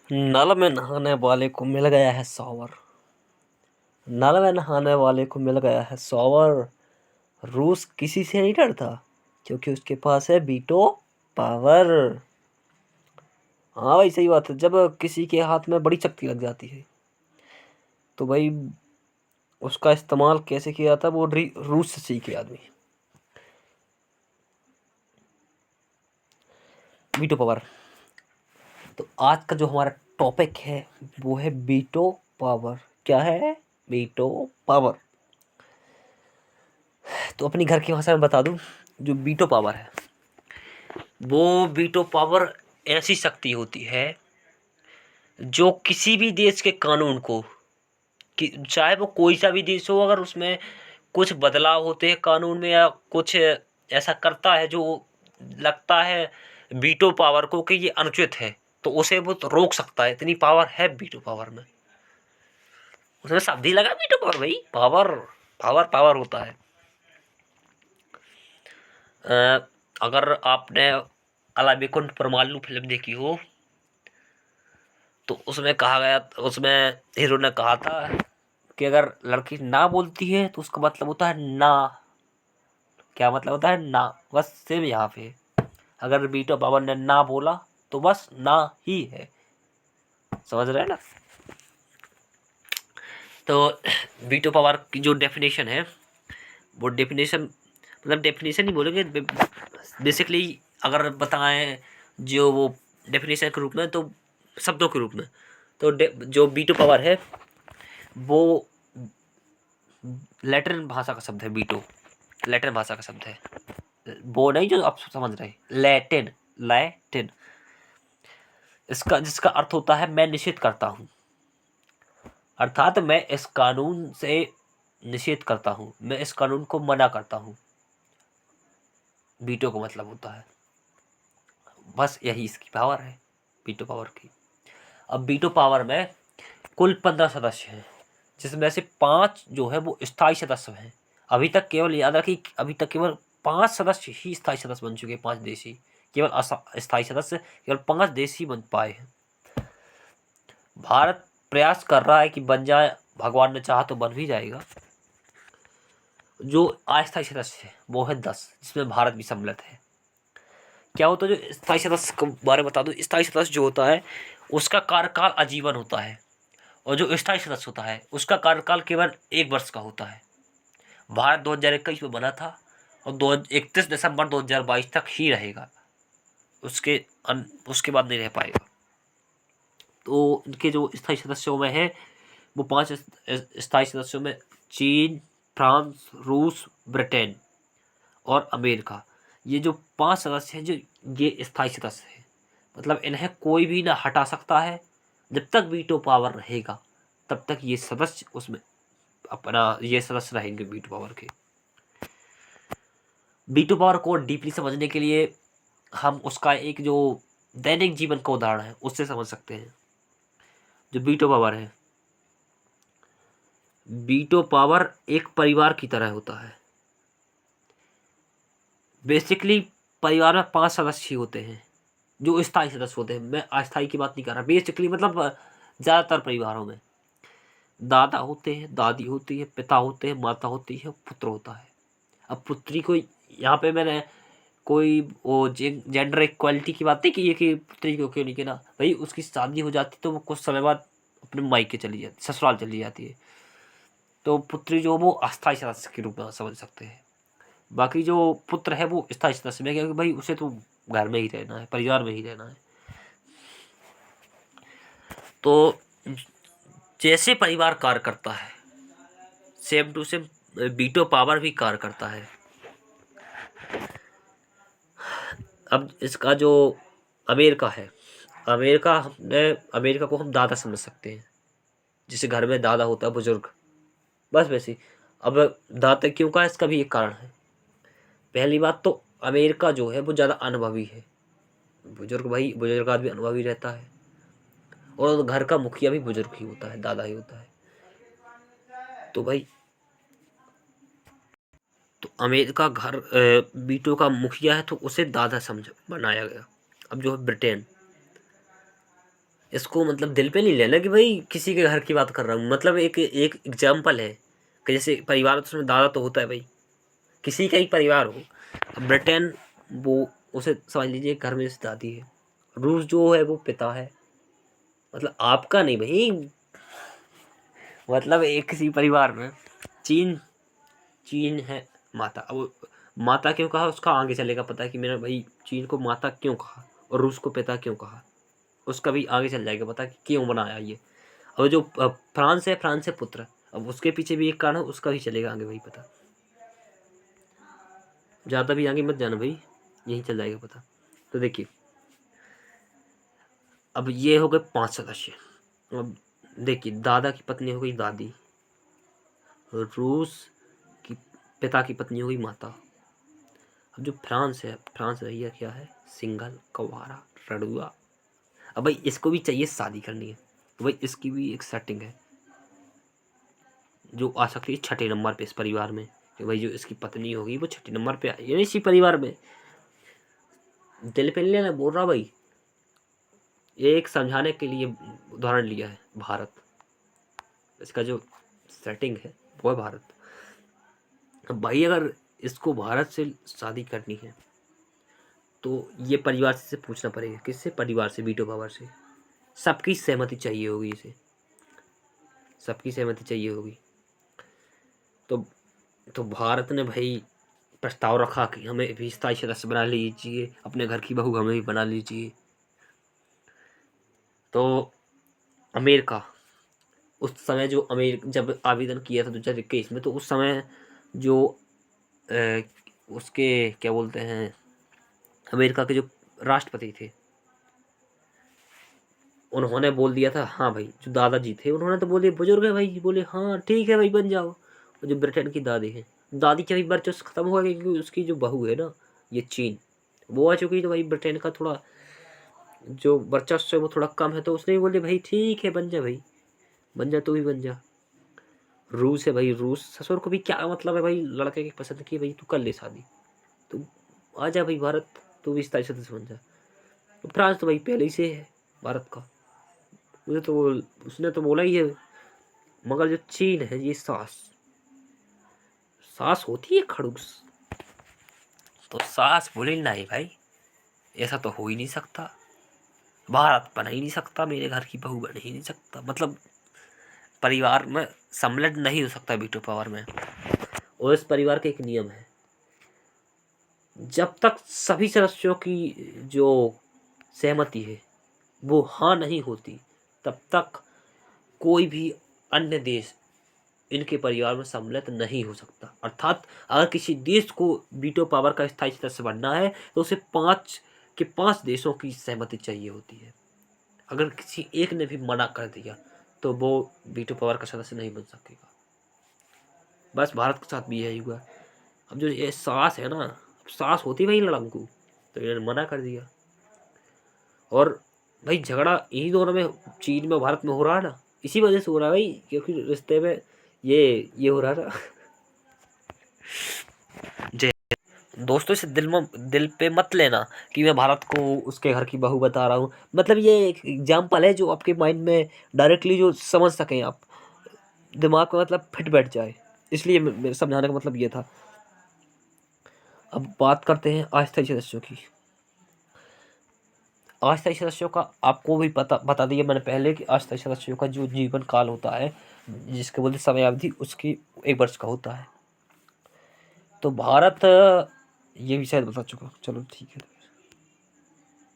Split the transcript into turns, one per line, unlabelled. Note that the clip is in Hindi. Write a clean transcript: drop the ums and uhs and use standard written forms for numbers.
नल में नहाने वाले को मिल गया है शॉवर। नल में नहाने वाले को मिल गया है शॉवर। रूस किसी से नहीं डरता क्योंकि उसके पास है वीटो पावर। हाँ भाई, सही बात है। जब किसी के हाथ में बड़ी शक्ति लग जाती है तो भाई उसका इस्तेमाल कैसे किया जाता है वो रूस से सीखे आदमी। Veto power. तो आज का जो हमारा टॉपिक है वो है वीटो पावर। क्या है? Veto power. तो अपनी घर की भाषा में बता दूं, जो वीटो पावर है वो वीटो पावर ऐसी शक्ति होती है जो किसी भी देश के कानून को, कि चाहे वो कोई सा भी देश हो, अगर उसमें कुछ बदलाव होते हैं कानून में या कुछ ऐसा करता है जो लगता है वीटो पावर को कि ये अनुचित है, तो उसे वो तो रोक सकता है। इतनी पावर है वीटो पावर में। उसमें शब्द ही लगा वीटो पावर। भाई पावर पावर पावर होता है। अगर आपने अला बेकुंठ परमालू फिल्म देखी हो तो उसमें कहा गया, उसमें हीरो ने कहा था कि अगर लड़की ना बोलती है तो उसका मतलब होता है ना। क्या मतलब होता है? ना। बस सेम यहाँ पे अगर वीटो पावर ने ना बोला तो बस ना ही है। समझ रहे हैं ना? तो वीटो पावर की जो डेफिनेशन है वो डेफिनेशन, मतलब डेफिनेशन ही बोलेंगे बेसिकली। अगर बताएं जो वो डेफिनेशन के रूप में, तो शब्दों के रूप में, तो जो वीटो पावर है वो लैटिन भाषा का शब्द है। वीटो लैटिन भाषा का शब्द है। वो नहीं जो आप समझ रहे हैं, लैटिन। लैटिन इसका जिसका अर्थ होता है मैं निषेध करता हूँ। अर्थात मैं इस कानून से निषेध करता हूँ, मैं इस कानून को मना करता हूँ। वीटो का मतलब होता है, बस यही इसकी पावर है वीटो पावर की। अब वीटो पावर में कुल 15 सदस्य हैं, जिसमें से 5 जो है वो स्थायी सदस्य हैं। अभी तक केवल याद रखिए, अभी तक केवल 5 सदस्य ही स्थायी सदस्य बन चुके हैं। 5 देश ही केवल स्थायी सदस्य, केवल 5 देश ही बन पाए हैं। भारत प्रयास कर रहा है कि बन जाए, भगवान ने चाहा तो बन भी जाएगा। जो अस्थायी सदस्य है वो है 10, जिसमें भारत भी सम्मिलित है। क्या होता है? जो स्थायी सदस्य के बारे में बता दूं, स्थायी सदस्य जो होता है उसका कार्यकाल आजीवन होता है, और जो स्थायी सदस्य होता है उसका कार्यकाल केवल 1 वर्ष का होता है। भारत 2021 में बना था और 31 दिसंबर 2022 तक ही रहेगा। उसके बाद नहीं रह पाएगा। तो इनके जो स्थायी सदस्यों में है वो 5 स्थायी सदस्यों में चीन, फ्रांस, रूस, ब्रिटेन और अमेरिका। ये जो 5 सदस्य हैं, जो ये स्थायी सदस्य हैं, मतलब इन्हें कोई भी ना हटा सकता है। जब तक वीटो पावर रहेगा तब तक ये सदस्य उसमें अपना ये सदस्य रहेंगे वीटो पावर के। वीटो पावर को डीपली समझने के लिए हम उसका एक जो दैनिक जीवन का उदाहरण है उससे समझ सकते हैं। जो वीटो पावर है, वीटो पावर एक परिवार की तरह होता है। बेसिकली परिवार में 5 सदस्य ही होते हैं जो स्थायी सदस्य होते हैं। मैं अस्थायी की बात नहीं कर रहा। बेसिकली मतलब ज़्यादातर परिवारों में दादा होते हैं, दादी होती है, पिता होते हैं, माता होती है, पुत्र होता है। अब पुत्री को यहाँ पे मैंने कोई वो जेंडर इक्वालिटी की बात नहीं की है कि पुत्री को क्यों नहीं किया। भाई उसकी शादी हो जाती तो वो कुछ समय बाद अपने मायके चली जाती, ससुराल चली जाती है। तो पुत्री जो वो अस्थायी सदस्य के रूप में समझ सकते हैं। बाकी जो पुत्र है वो स्थायी सदस्य में, क्योंकि भाई उसे तो घर में ही रहना है, परिवार में ही रहना है। तो जैसे परिवार कार्य करता है same to same veto power भी कार्य करता है। अब इसका जो अमेरिका है, अमेरिका को हम दादा समझ सकते हैं। जिसे घर में दादा होता है, बुजुर्ग, बस वैसे ही। अब दादा क्यों का, इसका भी एक कारण है। पहली बात तो अमेरिका जो है वो ज़्यादा अनुभवी है। बुजुर्ग आदमी अनुभवी रहता है, और घर का मुखिया भी बुजुर्ग ही होता है, दादा ही होता है। तो भाई तो अमेरिका घर वीटो का मुखिया है तो उसे दादा समझ बनाया गया। अब जो है ब्रिटेन, इसको मतलब दिल पे नहीं लेना कि भाई किसी के घर की बात कर रहा हूँ, मतलब एक एक एग्जाम्पल है कि जैसे परिवार, तो उसमें दादा तो होता है भाई, किसी का ही परिवार हो। अब ब्रिटेन, वो उसे समझ लीजिए घर में जैसे दादी है। रूस जो है वो पिता है, मतलब आपका नहीं भाई, मतलब एक किसी परिवार में। चीन, चीन है माता। अब माता क्यों कहा उसका आगे चलेगा पता है कि मेरा भाई चीन को माता क्यों कहा और रूस को पिता क्यों कहा, उसका भी आगे चल जाएगा पता कि क्यों बनाया ये। और जो फ्रांस है, फ्रांस से पुत्र, अब उसके पीछे भी एक कारण है, उसका भी चलेगा आगे भाई पता। ज़्यादा भी आगे मत जाना भाई, यही चल जाएगा पता। तो देखिए, अब ये हो गए 5 सदस्य। अब देखिए, दादा की पत्नी हो गई दादी, रूस की पिता की पत्नी हो गई माता। अब जो फ्रांस है, फ्रांस भैया क्या है, सिंगल, कवारा, रड़ुआ। अब भाई इसको भी चाहिए शादी करनी है, तो भाई इसकी भी एक सेटिंग है जो आ सकती है 6ठे नंबर पे इस परिवार में, कि भाई जो इसकी पत्नी होगी वो 6ठे नंबर पे आई है इसी परिवार में। दिल पे लेना बोल रहा भाई, एक समझाने के लिए उदाहरण लिया है भारत, इसका जो सेटिंग है वो है भारत। अब भाई अगर इसको भारत से शादी करनी है तो ये परिवार से पूछना पड़ेगा, किससे, परिवार से, वीटो पावर से, सबकी सहमति चाहिए होगी इसे, सबकी सहमति चाहिए होगी। तो भारत ने भाई प्रस्ताव रखा कि हमें भी स्थायी सदस्य बना लीजिए, अपने घर की बहू हमें भी बना लीजिए। तो अमेरिका, उस समय जो जब आवेदन किया था 2021 में, तो उस समय जो उसके क्या बोलते हैं, अमेरिका के जो राष्ट्रपति थे, उन्होंने बोल दिया था हाँ भाई, जो दादाजी थे उन्होंने तो बोले, बुजुर्ग है भाई, बोले हाँ ठीक है भाई बन जाओ। और जो ब्रिटेन की दादी है, दादी का भी वर्चस्व खत्म हो गया क्योंकि उसकी जो बहू है ना, ये चीन, वो आ चुकी, तो भाई ब्रिटेन का थोड़ा जो वर्चस्व है वो थोड़ा कम है, तो उसने भी बोले भाई ठीक है बन जा भाई, बन जा, तू भी बन जा। रूस है भाई, रूस ससुर को भी क्या मतलब है भाई, लड़के की पसंद की भाई, तू कर ले शादी, तू आ जा भाई भारत, तू भी स्थायी सदस्य बन जा। तो फ्रांस तो भाई पहले ही से है भारत का, मुझे तो उसने तो बोला ही है। मगर जो चीन है, ये सास, सास होती है खड़ूस, तो सास बोले नहीं भाई, ऐसा तो हो ही नहीं सकता, भारत बन ही नहीं सकता, मेरे घर की बहू बन ही नहीं सकता, मतलब परिवार में सम्मिलित नहीं हो सकता वीटो पावर में। और इस परिवार का एक नियम है, जब तक सभी सदस्यों की जो सहमति है वो हाँ नहीं होती, तब तक कोई भी अन्य देश इनके परिवार में सम्मिलित नहीं हो सकता। अर्थात अगर किसी देश को वीटो पावर का स्थायी सदस्य बनना है तो उसे 5 देशों की सहमति चाहिए होती है। अगर किसी एक ने भी मना कर दिया तो वो वीटो पावर का सदस्य नहीं बन सकेगा। बस भारत के साथ भी यही हुआ। अब जो ये सास है ना, सास होती भाई लड़ंकू, तो इन्होंने मना कर दिया। और भाई झगड़ा इन्हीं दोनों में, चीन में भारत में हो रहा है ना, इसी वजह से हो रहा है भाई, क्योंकि रिश्ते में ये हो रहा है ना। जय दोस्तों, इसे दिल पे मत लेना कि मैं भारत को उसके घर की बहू बता रहा हूँ, मतलब ये एक एग्जाम्पल है जो आपके माइंड में डायरेक्टली जो समझ सकें आप, दिमाग में मतलब फिट बैठ जाए, इसलिए मेरे समझाने का मतलब ये था। अब बात करते हैं अस्थायी सदस्यों की। अस्थायी सदस्यों का आपको भी बता दिया मैंने पहले कि अस्थायी सदस्यों का जो जीवन काल होता है, जिसके बोलते समय अवधि, उसकी 1 वर्ष का होता है। तो भारत, ये भी शायद बता चुका, चलो ठीक है।